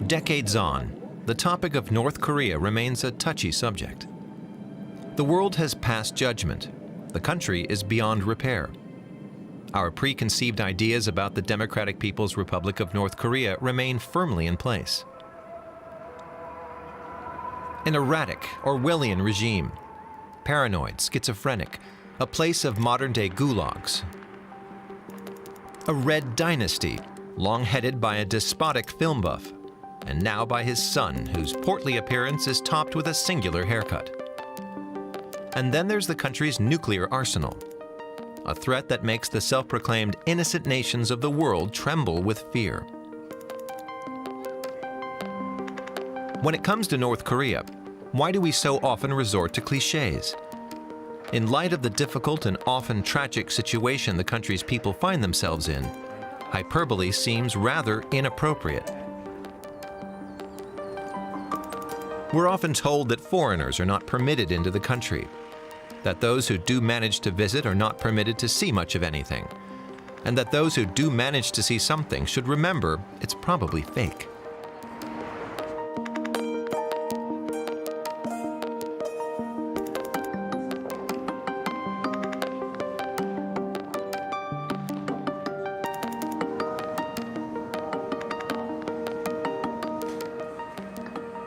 Decades on, the topic of North Korea remains a touchy subject. The world has passed judgment. The country is beyond repair. Our preconceived ideas about the Democratic People's Republic of North Korea remain firmly in place. An erratic, Orwellian regime, paranoid, schizophrenic, a place of modern-day gulags. A red dynasty, long headed by a despotic film buff, and now by his son, whose portly appearance is topped with a singular haircut. And then there's the country's nuclear arsenal, a threat that makes the self-proclaimed innocent nations of the world tremble with fear. When it comes to North Korea, why do we so often resort to cliches? In light of the difficult and often tragic situation the country's people find themselves in, hyperbole seems rather inappropriate. We're often told that foreigners are not permitted into the country, that those who do manage to visit are not permitted to see much of anything, and that those who do manage to see something should remember it's probably fake.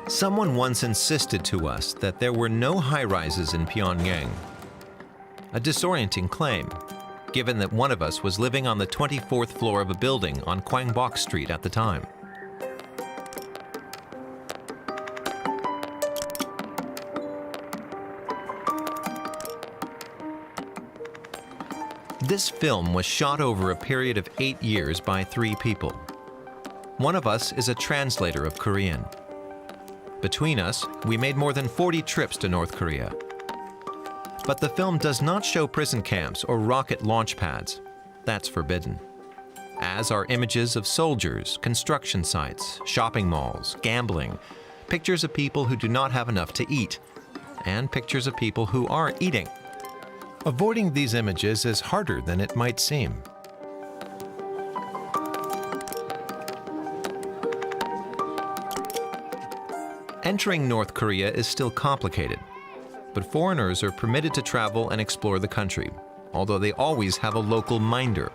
Someone once insisted to us that there were no high-rises in Pyongyang. A disorienting claim, given that one of us was living on the 24th floor of a building on Gwangbok Street at the time. This film was shot over a period of 8 years by 3 people. One of us is a translator of Korean. Between us, we made more than 40 trips to North Korea. But the film does not show prison camps or rocket launch pads. That's forbidden. As are images of soldiers, construction sites, shopping malls, gambling, pictures of people who do not have enough to eat, and pictures of people who are eating. Avoiding these images is harder than it might seem. Entering North Korea is still complicated, but foreigners are permitted to travel and explore the country, although they always have a local minder.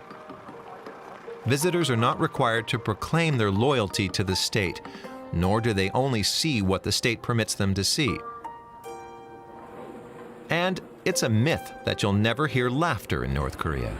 Visitors are not required to proclaim their loyalty to the state, nor do they only see what the state permits them to see. And it's a myth that you'll never hear laughter in North Korea.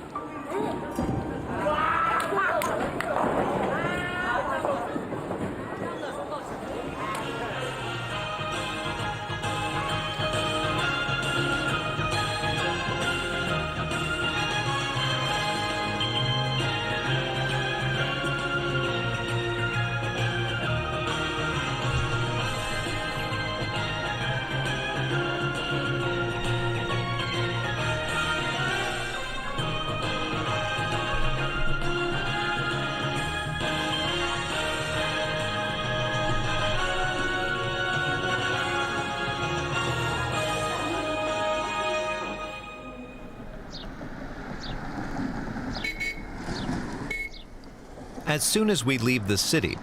As soon as we leave the city,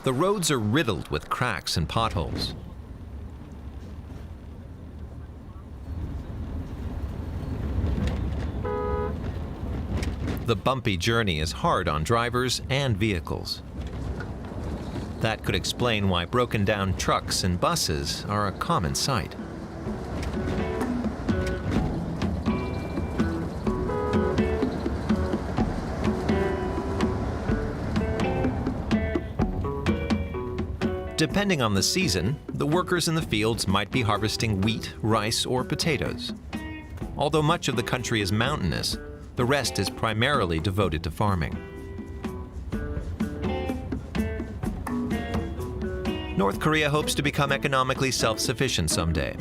the roads are riddled with cracks and potholes. The bumpy journey is hard on drivers and vehicles. That could explain why broken-down trucks and buses are a common sight. Depending on the season, the workers in the fields might be harvesting wheat, rice, or potatoes. Although much of the country is mountainous, the rest is primarily devoted to farming. North Korea hopes to become economically self-sufficient someday.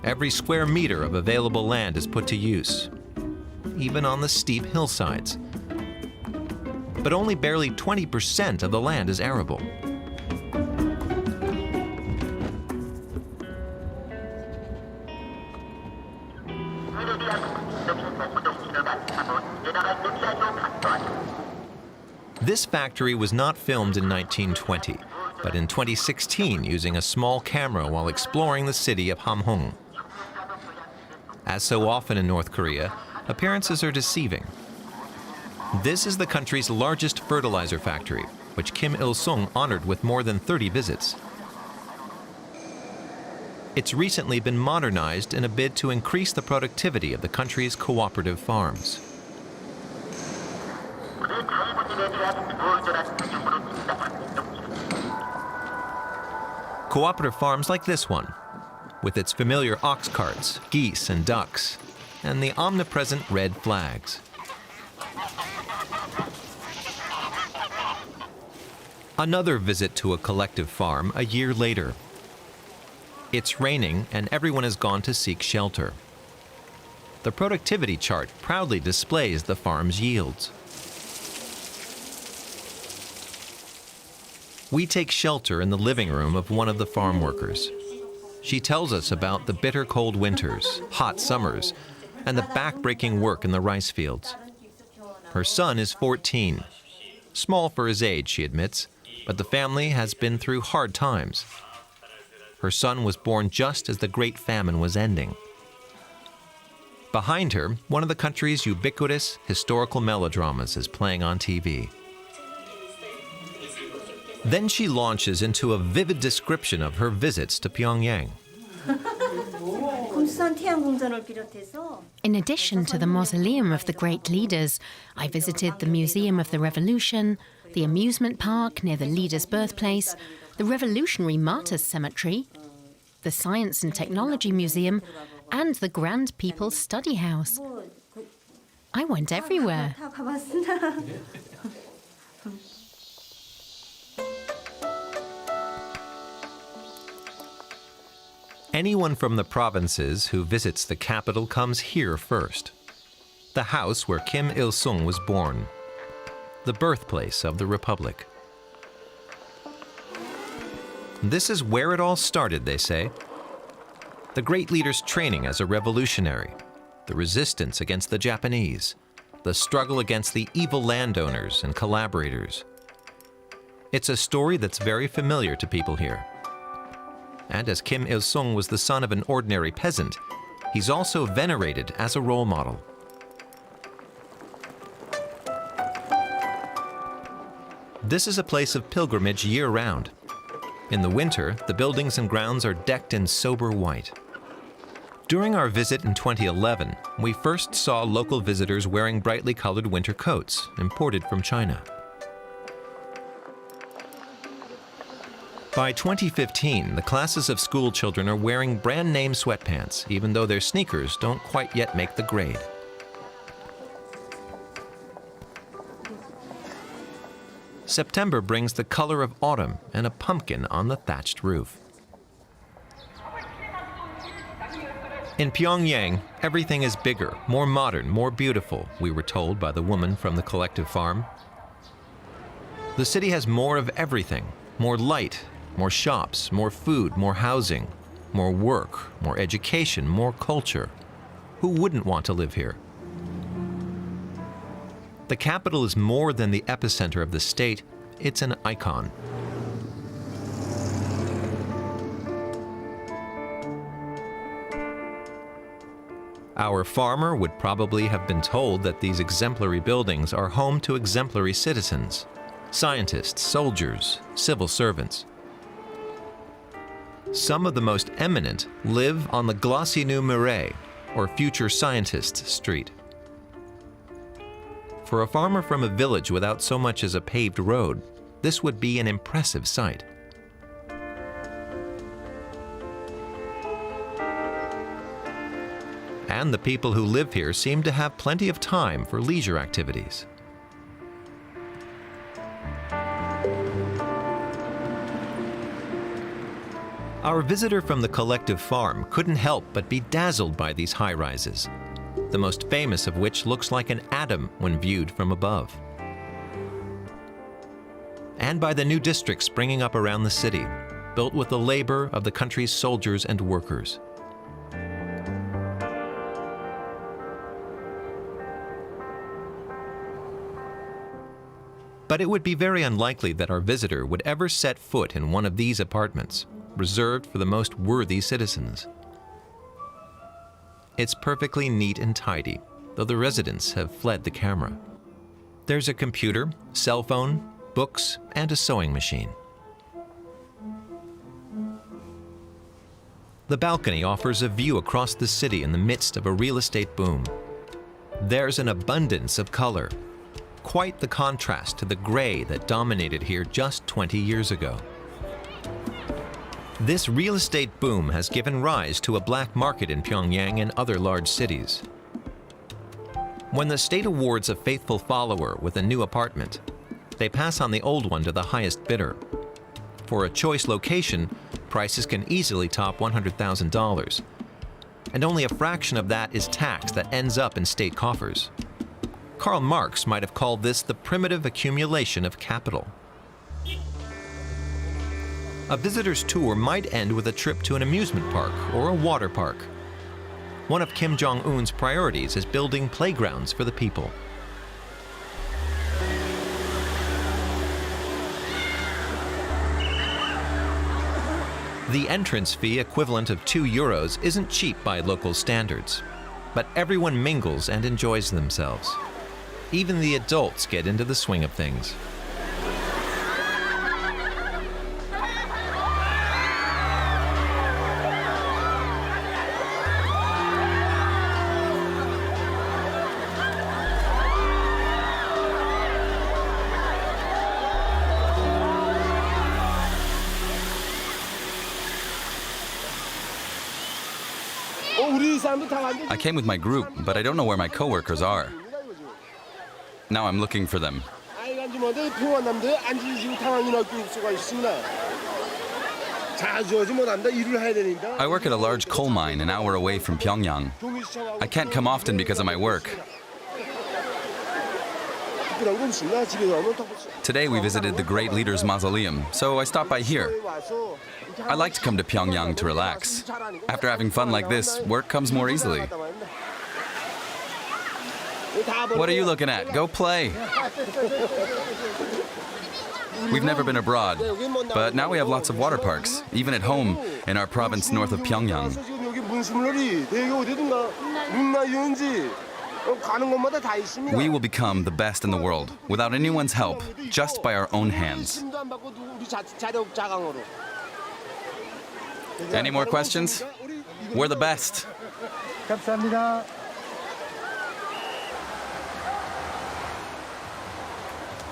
Every square meter of available land is put to use, even on the steep hillsides. But only barely 20% of the land is arable. This factory was not filmed in 1920, but in 2016 using a small camera while exploring the city of Hamhung. As so often in North Korea, appearances are deceiving. This is the country's largest fertilizer factory, which Kim Il-sung honored with more than 30 visits. It's recently been modernized in a bid to increase the productivity of the country's cooperative farms. Cooperative farms like this one, with its familiar ox carts, geese and ducks, and the omnipresent red flags. Another visit to a collective farm a year later. It's raining and everyone has gone to seek shelter. The productivity chart proudly displays the farm's yields. We take shelter in the living room of one of the farm workers. She tells us about the bitter cold winters, hot summers, and the back-breaking work in the rice fields. Her son is 14. Small for his age, she admits, but the family has been through hard times. Her son was born just as the Great Famine was ending. Behind her, one of the country's ubiquitous historical melodramas is playing on TV. Then she launches into a vivid description of her visits to Pyongyang. In addition to the mausoleum of the great leaders, I visited the Museum of the Revolution, the amusement park near the leader's birthplace, the Revolutionary Martyrs Cemetery, the Science and Technology Museum, and the Grand People's Study House. I went everywhere. Anyone from the provinces who visits the capital comes here first. The house where Kim Il-sung was born, the birthplace of the Republic. This is where it all started, they say. The great leader's training as a revolutionary, the resistance against the Japanese, the struggle against the evil landowners and collaborators. It's a story that's very familiar to people here. And as Kim Il-sung was the son of an ordinary peasant, he's also venerated as a role model. This is a place of pilgrimage year-round. In the winter, the buildings and grounds are decked in sober white. During our visit in 2011, we first saw local visitors wearing brightly colored winter coats, imported from China. By 2015, the classes of school children are wearing brand-name sweatpants, even though their sneakers don't quite yet make the grade. September brings the color of autumn and a pumpkin on the thatched roof. In Pyongyang, everything is bigger, more modern, more beautiful, we were told by the woman from the collective farm. The city has more of everything, more light, more shops, more food, more housing, more work, more education, more culture. Who wouldn't want to live here? The capital is more than the epicenter of the state, it's an icon. Our farmer would probably have been told that these exemplary buildings are home to exemplary citizens, scientists, soldiers, civil servants. Some of the most eminent live on the Glacinu Mure, or Future Scientists Street. For a farmer from a village without so much as a paved road, this would be an impressive sight. And the people who live here seem to have plenty of time for leisure activities. Our visitor from the collective farm couldn't help but be dazzled by these high-rises, the most famous of which looks like an atom when viewed from above. And by the new districts springing up around the city, built with the labor of the country's soldiers and workers. But it would be very unlikely that our visitor would ever set foot in one of these apartments, reserved for the most worthy citizens. It's perfectly neat and tidy, though the residents have fled the camera. There's a computer, cell phone, books, and a sewing machine. The balcony offers a view across the city in the midst of a real estate boom. There's an abundance of color, quite the contrast to the gray that dominated here just 20 years ago. This real estate boom has given rise to a black market in Pyongyang and other large cities. When the state awards a faithful follower with a new apartment, they pass on the old one to the highest bidder. For a choice location, prices can easily top $100,000, and only a fraction of that is tax that ends up in state coffers. Karl Marx might have called this the primitive accumulation of capital. A visitor's tour might end with a trip to an amusement park or a water park. One of Kim Jong-un's priorities is building playgrounds for the people. The entrance fee, equivalent of €2, isn't cheap by local standards, but everyone mingles and enjoys themselves. Even the adults get into the swing of things. I came with my group, but I don't know where my coworkers are. Now I'm looking for them. I work at a large coal mine an hour away from Pyongyang. I can't come often because of my work. Today we visited the Great Leader's Mausoleum, so I stopped by here. I like to come to Pyongyang to relax. After having fun like this, work comes more easily. What are you looking at? Go play. We've never been abroad, but now we have lots of water parks, even at home in our province north of Pyongyang. We will become the best in the world, without anyone's help, just by our own hands. Any more questions? We're the best.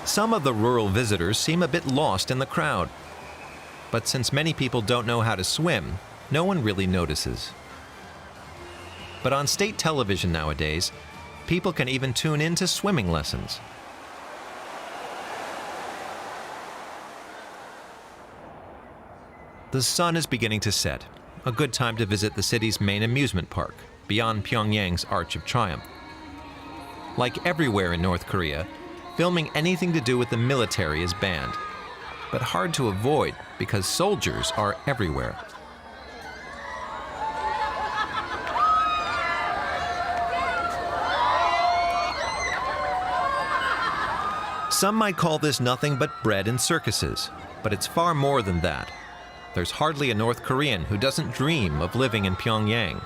Some of the rural visitors seem a bit lost in the crowd. But since many people don't know how to swim, no one really notices. But on state television nowadays, people can even tune in to swimming lessons. The sun is beginning to set, a good time to visit the city's main amusement park, beyond Pyongyang's Arch of Triumph. Like everywhere in North Korea, filming anything to do with the military is banned, but hard to avoid because soldiers are everywhere. Some might call this nothing but bread and circuses, but it's far more than that. There's hardly a North Korean who doesn't dream of living in Pyongyang.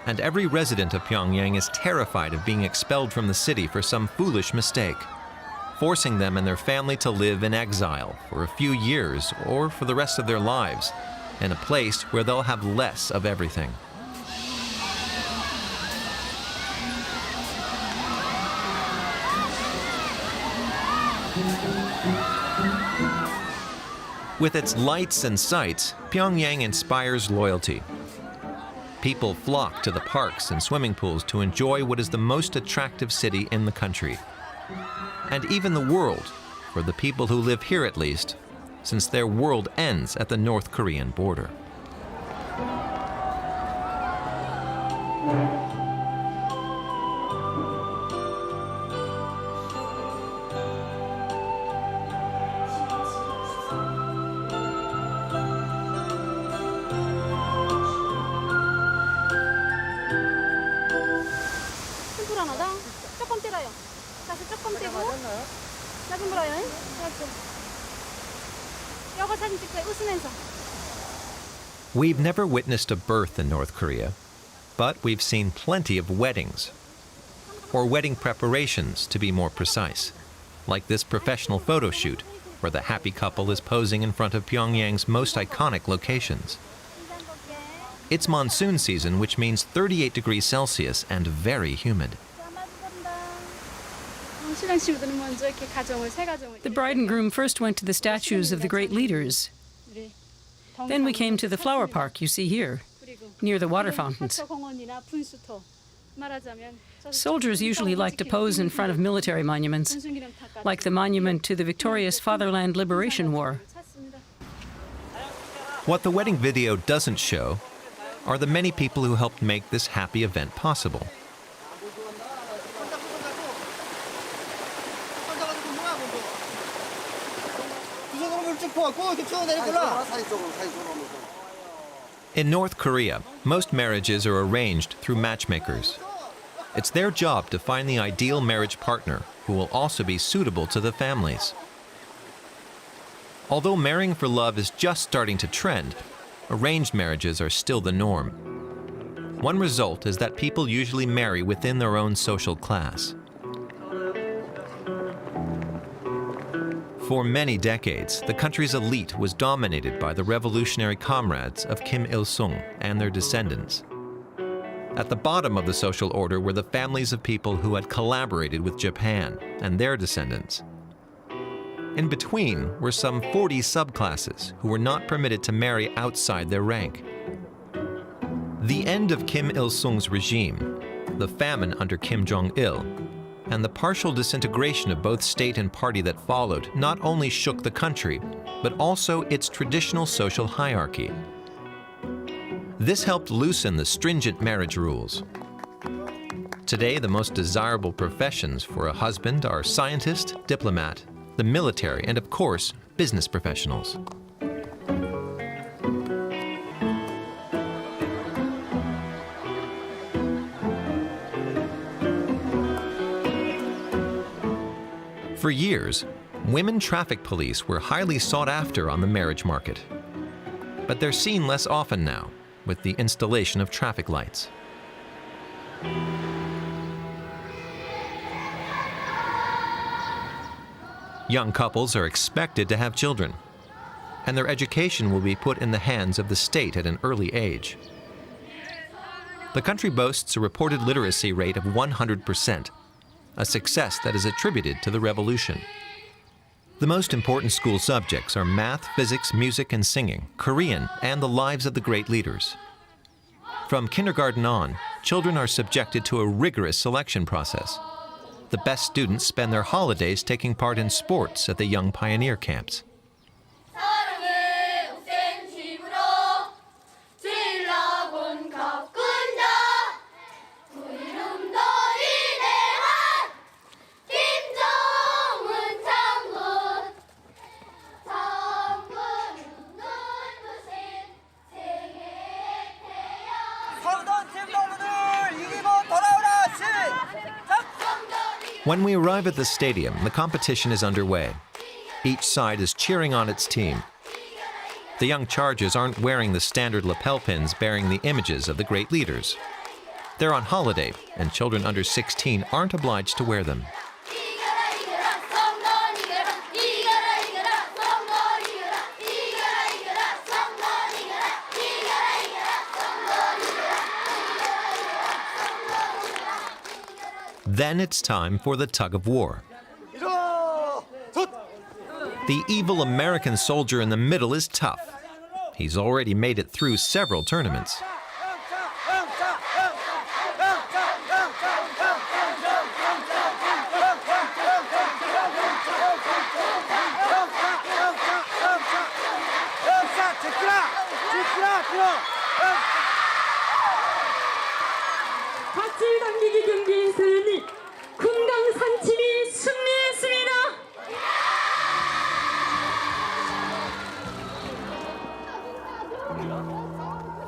And every resident of Pyongyang is terrified of being expelled from the city for some foolish mistake, forcing them and their family to live in exile for a few years or for the rest of their lives, in a place where they'll have less of everything. With its lights and sights, Pyongyang inspires loyalty. People flock to the parks and swimming pools to enjoy what is the most attractive city in the country. And even the world, for the people who live here at least, since their world ends at the North Korean border. 조금 떼고 작은 불어요. We've never witnessed a birth in North Korea, but we've seen plenty of weddings, or wedding preparations to be more precise, like this professional photo shoot where the happy couple is posing in front of Pyongyang's most iconic locations. It's monsoon season, which means 38 degrees Celsius and very humid. The bride and groom first went to the statues of the great leaders. Then we came to the flower park you see here, near the water fountains. Soldiers usually like to pose in front of military monuments, like the monument to the victorious Fatherland Liberation War. What the wedding video doesn't show are the many people who helped make this happy event possible. In North Korea, most marriages are arranged through matchmakers. It's their job to find the ideal marriage partner who will also be suitable to the families. Although marrying for love is just starting to trend, arranged marriages are still the norm. One result is that people usually marry within their own social class. For many decades, the country's elite was dominated by the revolutionary comrades of Kim Il-sung and their descendants. At the bottom of the social order were the families of people who had collaborated with Japan and their descendants. In between were some 40 subclasses who were not permitted to marry outside their rank. The end of Kim Il-sung's regime, the famine under Kim Jong-il, and the partial disintegration of both state and party that followed not only shook the country, but also its traditional social hierarchy. This helped loosen the stringent marriage rules. Today, the most desirable professions for a husband are scientist, diplomat, the military, and of course, business professionals. For years, women traffic police were highly sought after on the marriage market. But they're seen less often now, with the installation of traffic lights. Young couples are expected to have children, and their education will be put in the hands of the state at an early age. The country boasts a reported literacy rate of 100%, a success that is attributed to the revolution. The most important school subjects are math, physics, music, and singing, Korean, and the lives of the great leaders. From kindergarten on, children are subjected to a rigorous selection process. The best students spend their holidays taking part in sports at the young pioneer camps. When we arrive at the stadium, the competition is underway. Each side is cheering on its team. The young charges aren't wearing the standard lapel pins bearing the images of the great leaders. They're on holiday, and children under 16 aren't obliged to wear them. Then it's time for the tug of war. The evil American soldier in the middle is tough. He's already made it through several tournaments.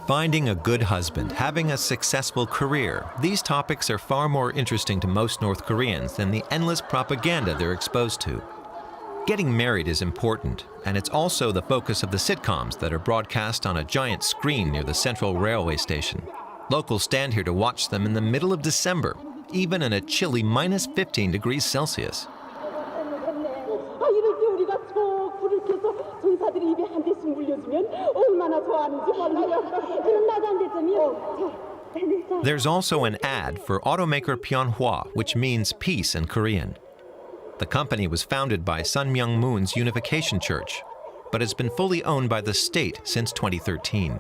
Finding a good husband, having a successful career, these topics are far more interesting to most North Koreans than the endless propaganda they're exposed to. Getting married is important, and it's also the focus of the sitcoms that are broadcast on a giant screen near the central railway station. Locals stand here to watch them in the middle of December, even in a chilly minus 15 degrees Celsius. There's also an ad for automaker Pyonghwa, which means peace in Korean. The company was founded by Sun Myung-moon's Unification Church, but has been fully owned by the state since 2013.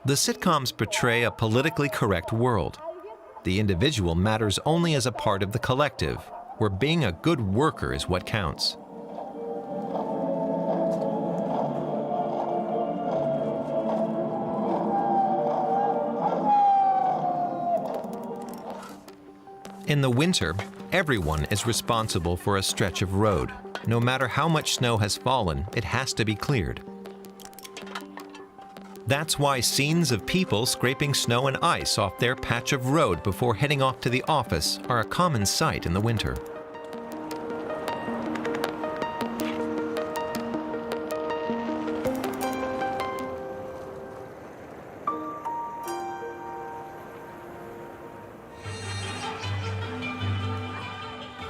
The sitcoms portray a politically correct world. The individual matters only as a part of the collective, where being a good worker is what counts. In the winter, everyone is responsible for a stretch of road. No matter how much snow has fallen, it has to be cleared. That's why scenes of people scraping snow and ice off their patch of road before heading off to the office are a common sight in the winter.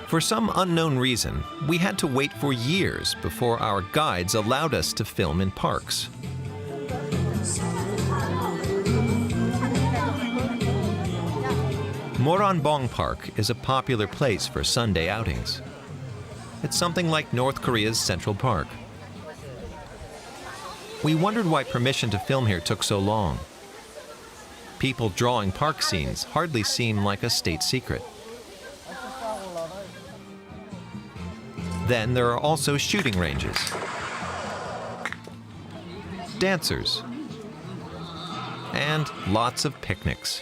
For some unknown reason, we had to wait for years before our guides allowed us to film in parks. Moranbong Park is a popular place for Sunday outings. It's something like North Korea's Central Park. We wondered why permission to film here took so long. People drawing park scenes hardly seem like a state secret. Then there are also shooting ranges, dancers, and lots of picnics.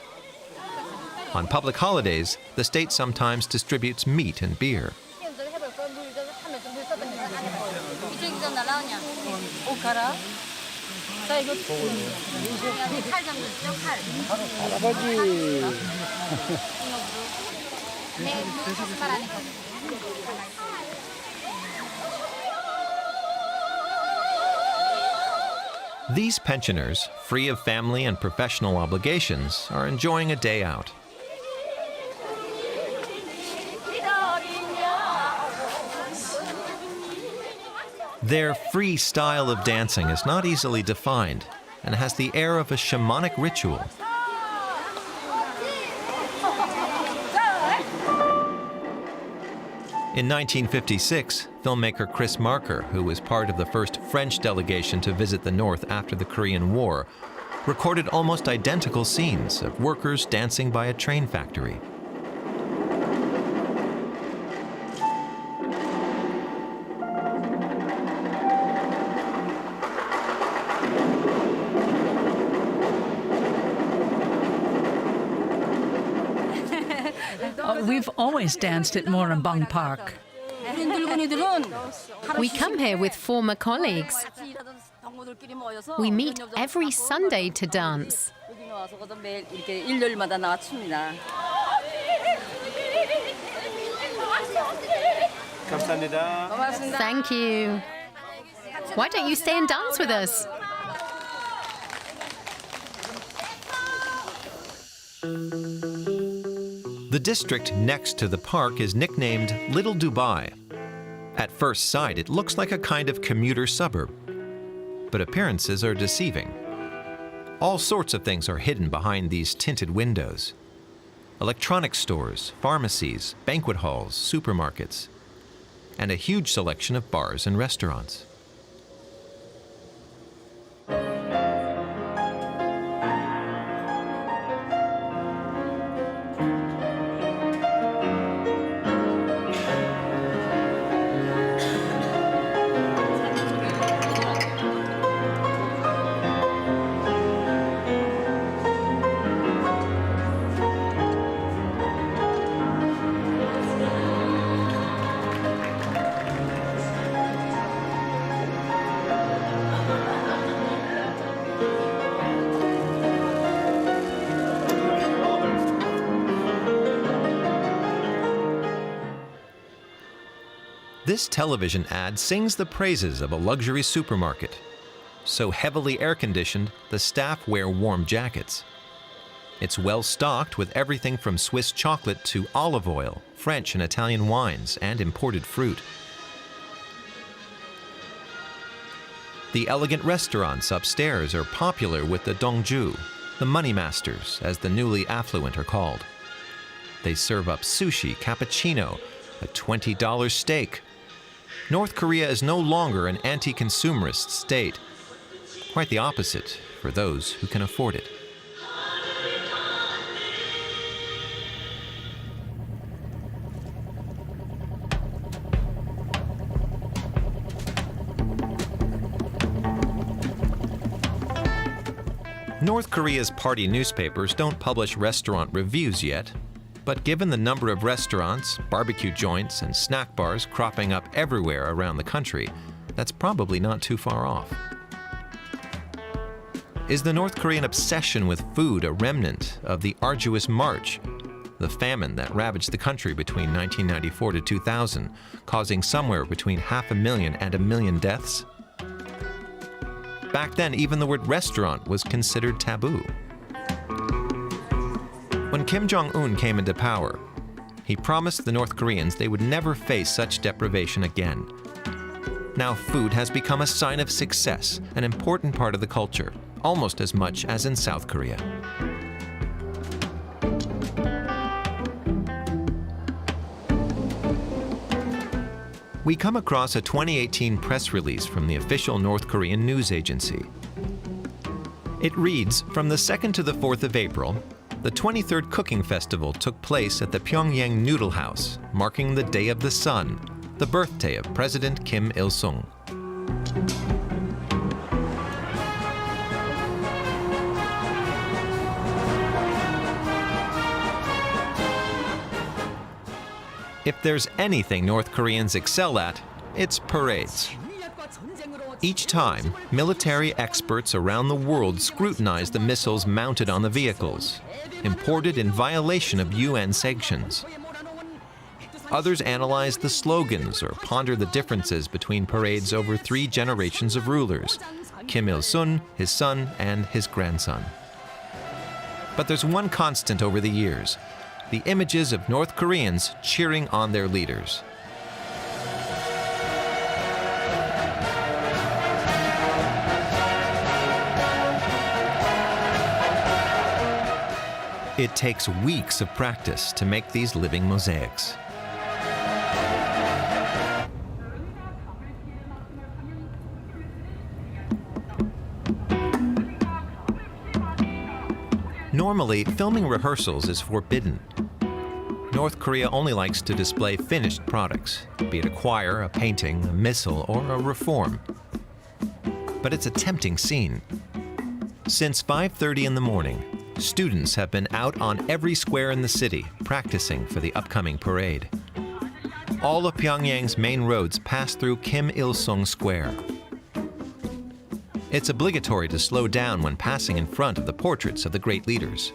On public holidays, the state sometimes distributes meat and beer. These pensioners, free of family and professional obligations, are enjoying a day out. Their free style of dancing is not easily defined and has the air of a shamanic ritual. In 1956, filmmaker Chris Marker, who was part of the first French delegation to visit the North after the Korean War, recorded almost identical scenes of workers dancing by a train factory. We've always danced at Moranbong Park. We come here with former colleagues. We meet every Sunday to dance. Thank you. Why don't you stay and dance with us? The district next to the park is nicknamed Little Dubai. At first sight, it looks like a kind of commuter suburb, but appearances are deceiving. All sorts of things are hidden behind these tinted windows. Electronics stores, pharmacies, banquet halls, supermarkets, and a huge selection of bars and restaurants. This television ad sings the praises of a luxury supermarket. So heavily air-conditioned, the staff wear warm jackets. It's well stocked with everything from Swiss chocolate to olive oil, French and Italian wines, and imported fruit. The elegant restaurants upstairs are popular with the dongju, the money masters, as the newly affluent are called. They serve up sushi, cappuccino, a $20 steak. North Korea is no longer an anti-consumerist state. Quite the opposite for those who can afford it. North Korea's party newspapers don't publish restaurant reviews yet, but given the number of restaurants, barbecue joints, and snack bars cropping up everywhere around the country, that's probably not too far off. Is the North Korean obsession with food a remnant of the arduous march, the famine that ravaged the country between 1994 to 2000, causing somewhere between 500,000 and 1 million deaths? Back then, even the word restaurant was considered taboo. When Kim Jong-un came into power, he promised the North Koreans they would never face such deprivation again. Now food has become a sign of success, an important part of the culture, almost as much as in South Korea. We come across a 2018 press release from the official North Korean news agency. It reads, from the 2nd to the 4th of April, the 23rd Cooking Festival took place at the Pyongyang Noodle House, marking the Day of the Sun, the birthday of President Kim Il-sung. If there's anything North Koreans excel at, it's parades. Each time, military experts around the world scrutinize the missiles mounted on the vehicles, imported in violation of UN sanctions. Others analyze the slogans or ponder the differences between parades over 3 generations of rulers, Kim Il-sung, his son, and his grandson. But there's one constant over the years: the images of North Koreans cheering on their leaders. It takes weeks of practice to make these living mosaics. Normally, filming rehearsals is forbidden. North Korea only likes to display finished products, be it a choir, a painting, a missile, or a reform. But it's a tempting scene. Since 5:30 in the morning, students have been out on every square in the city practicing for the upcoming parade. All of Pyongyang's main roads pass through Kim Il-sung Square. It's obligatory to slow down when passing in front of the portraits of the great leaders,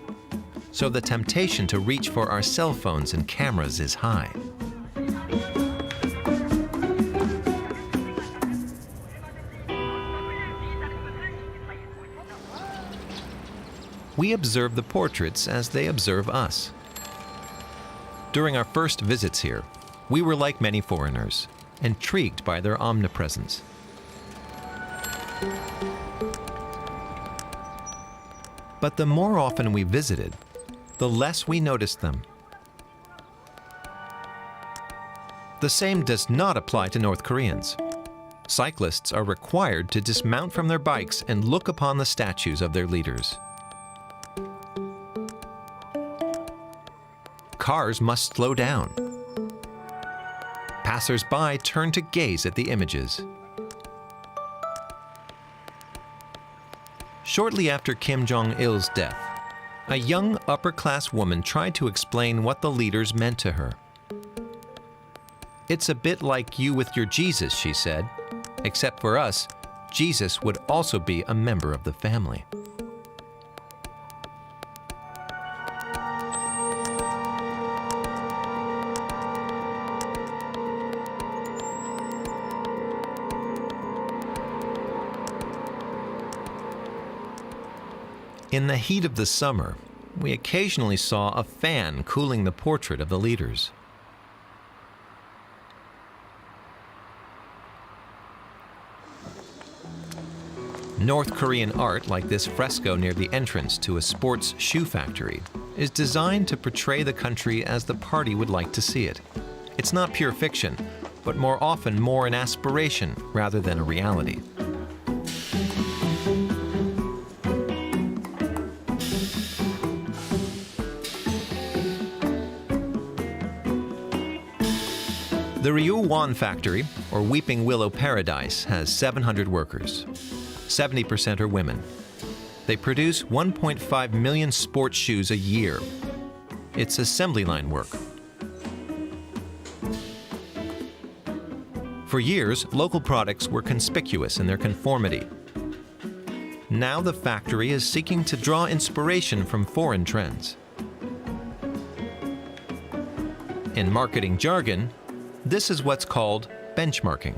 so the temptation to reach for our cell phones and cameras is high. We observe the portraits as they observe us. During our first visits here, we were like many foreigners, intrigued by their omnipresence. But the more often we visited, the less we noticed them. The same does not apply to North Koreans. Cyclists are required to dismount from their bikes and look upon the statues of their leaders. Cars must slow down. Passers-by turn to gaze at the images. Shortly after Kim Jong-il's death, a young upper-class woman tried to explain what the leaders meant to her. "It's a bit like you with your Jesus," she said. "Except for us, Jesus would also be a member of the family." In the heat of the summer, we occasionally saw a fan cooling the portrait of the leaders. North Korean art, like this fresco near the entrance to a sports shoe factory, is designed to portray the country as the party would like to see it. It's not pure fiction, but more often more an aspiration rather than a reality. The Ryuwon factory, or Weeping Willow Paradise, has 700 workers. 70% are women. They produce 1.5 million sports shoes a year. It's assembly line work. For years, local products were conspicuous in their conformity. Now the factory is seeking to draw inspiration from foreign trends. In marketing jargon, this is what's called benchmarking.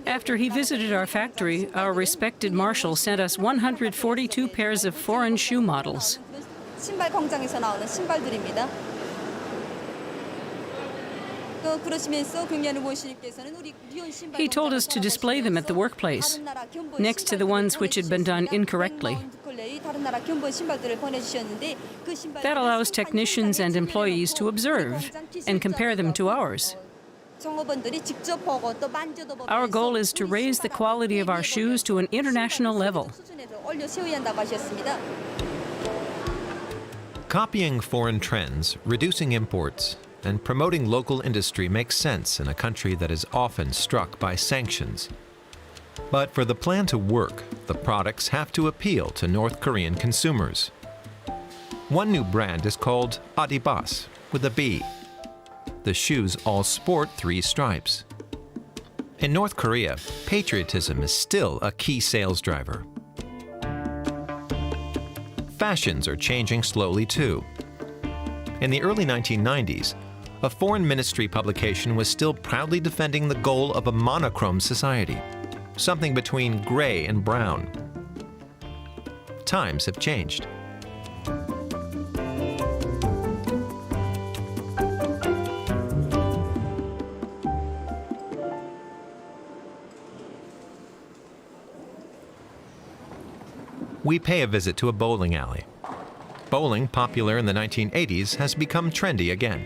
After he visited our factory, our respected marshal sent us 142 pairs of foreign shoe models. He told us to display them at the workplace, next to the ones which had been done incorrectly. That allows technicians and employees to observe and compare them to ours. Our goal is to raise the quality of our shoes to an international level. Copying foreign trends, reducing imports, and promoting local industry makes sense in a country that is often struck by sanctions. But for the plan to work, the products have to appeal to North Korean consumers. One new brand is called Adibas, with a B. The shoes all sport 3 stripes. In North Korea, patriotism is still a key sales driver. Fashions are changing slowly too. In the early 1990s, a foreign ministry publication was still proudly defending the goal of a monochrome society, something between gray and brown. Times have changed. We pay a visit to a bowling alley. Bowling, popular in the 1980s, has become trendy again.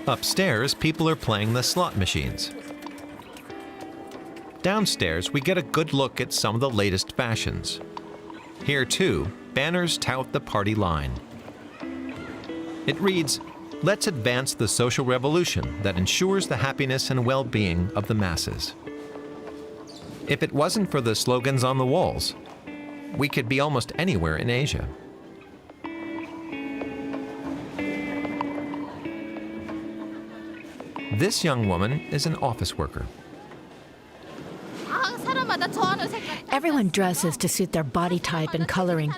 Upstairs, people are playing the slot machines. Downstairs, we get a good look at some of the latest fashions. Here, too, banners tout the party line. It reads, "Let's advance the social revolution that ensures the happiness and well-being of the masses." If it wasn't for the slogans on the walls, we could be almost anywhere in Asia. This young woman is an office worker. Everyone dresses to suit their body type and coloring.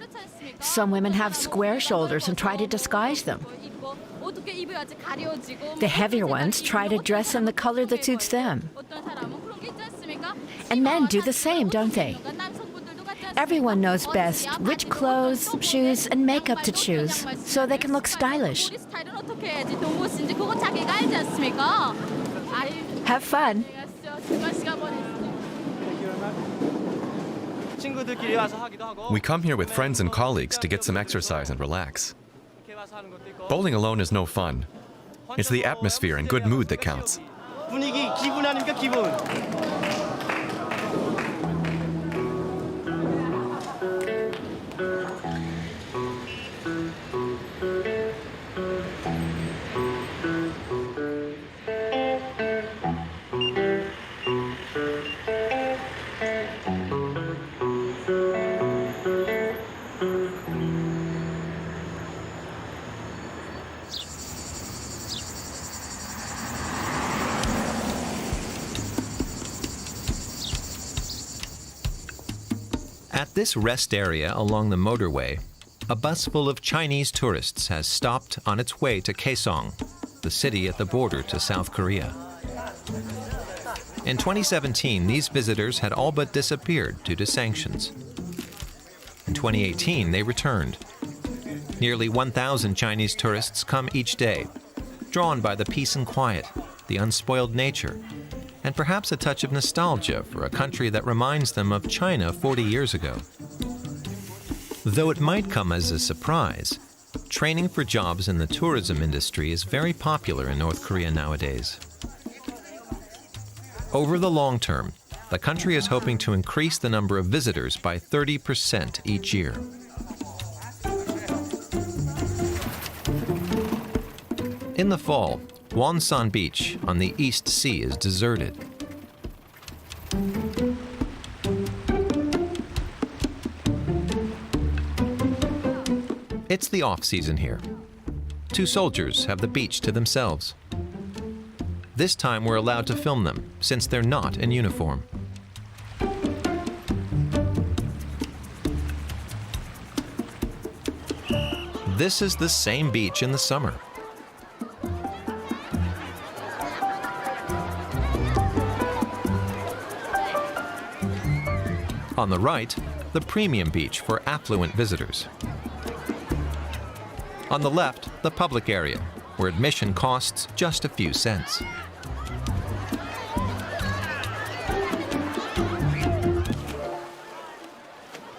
Some women have square shoulders and try to disguise them. The heavier ones try to dress in the color that suits them. And men do the same, don't they? Everyone knows best which clothes, shoes, and makeup to choose so they can look stylish. Have fun. We come here with friends and colleagues to get some exercise and relax. Bowling alone is no fun. It's the atmosphere and good mood that counts. At this rest area along the motorway, a bus full of Chinese tourists has stopped on its way to Kaesong, the city at the border to South Korea. In 2017, these visitors had all but disappeared due to sanctions. In 2018, they returned. Nearly 1,000 Chinese tourists come each day, drawn by the peace and quiet, the unspoiled nature, and perhaps a touch of nostalgia for a country that reminds them of China 40 years ago. Though it might come as a surprise, training for jobs in the tourism industry is very popular in North Korea nowadays. Over the long term, the country is hoping to increase the number of visitors by 30% each year. In the fall, Wonsan Beach on the East Sea is deserted. It's the off-season here. 2 soldiers have the beach to themselves. This time we're allowed to film them, since they're not in uniform. This is the same beach in the summer. On the right, the premium beach for affluent visitors. On the left, the public area, where admission costs just a few cents.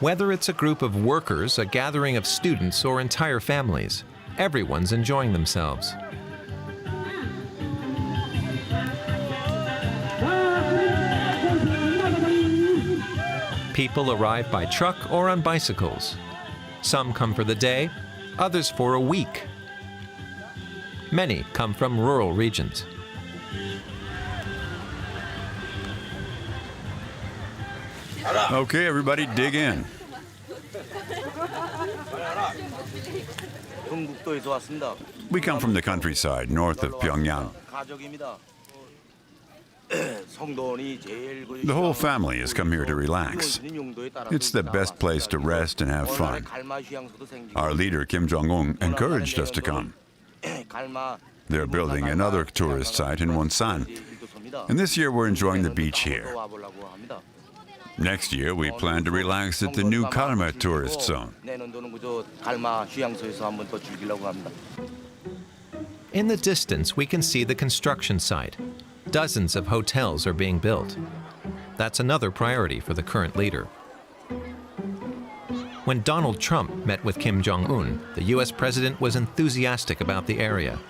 Whether it's a group of workers, a gathering of students, or entire families, everyone's enjoying themselves. People arrive by truck or on bicycles. Some come for the day, others for a week. Many come from rural regions. Okay, everybody, dig in. We come from the countryside north of Pyongyang. The whole family has come here to relax. It's the best place to rest and have fun. Our leader, Kim Jong-un, encouraged us to come. They're building another tourist site in Wonsan, and this year we're enjoying the beach here. Next year, we plan to relax at the new Karma tourist zone. In the distance, we can see the construction site. Dozens of hotels are being built. That's another priority for the current leader. When Donald Trump met with Kim Jong-un, the US president was enthusiastic about the area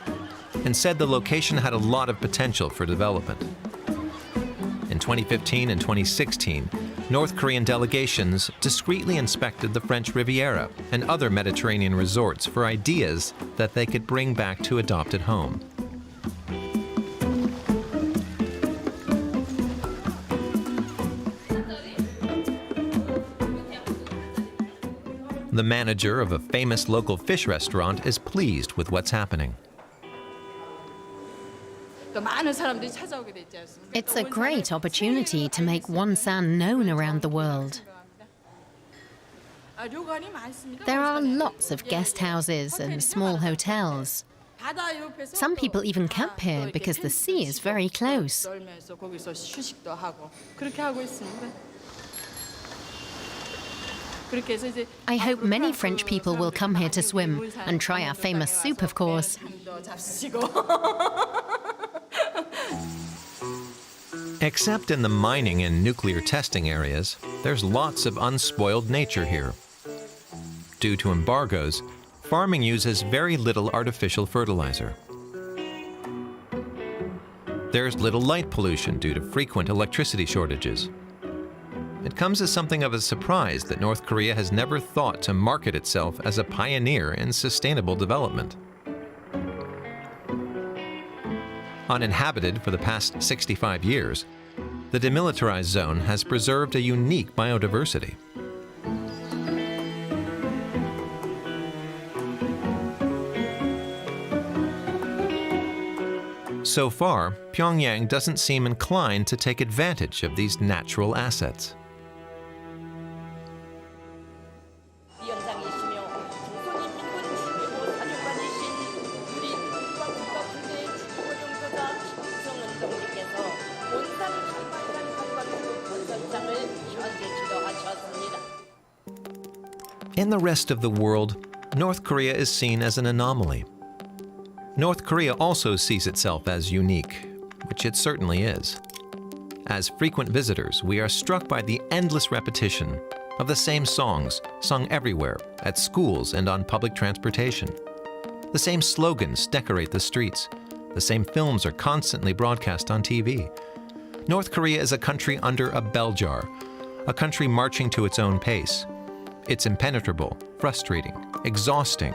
and said the location had a lot of potential for development. In 2015 and 2016, North Korean delegations discreetly inspected the French Riviera and other Mediterranean resorts for ideas that they could bring back to adopted home. The manager of a famous local fish restaurant is pleased with what's happening. It's a great opportunity to make Wonsan known around the world. There are lots of guest houses and small hotels. Some people even camp here because the sea is very close. I hope many French people will come here to swim and try our famous soup, of course. Except in the mining and nuclear testing areas, there's lots of unspoiled nature here. Due to embargoes, farming uses very little artificial fertilizer. There's little light pollution due to frequent electricity shortages. It comes as something of a surprise that North Korea has never thought to market itself as a pioneer in sustainable development. Uninhabited for the past 65 years, the Demilitarized Zone has preserved a unique biodiversity. So far, Pyongyang doesn't seem inclined to take advantage of these natural assets. in the rest of the world, North Korea is seen as an anomaly. North Korea also sees itself as unique, which it certainly is. As frequent visitors, we are struck by the endless repetition of the same songs sung everywhere, at schools and on public transportation. The same slogans decorate the streets. The same films are constantly broadcast on TV. North Korea is a country under a bell jar, a country marching to its own pace. It's impenetrable, frustrating, exhausting.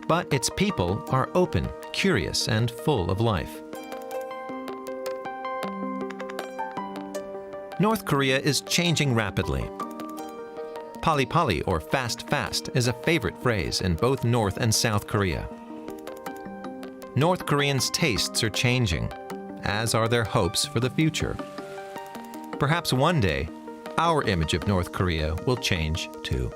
But its people are open, curious, and full of life. North Korea is changing rapidly. Pali-pali, or fast-fast, is a favorite phrase in both North and South Korea. North Koreans' tastes are changing, as are their hopes for the future. Perhaps one day, our image of North Korea will change too.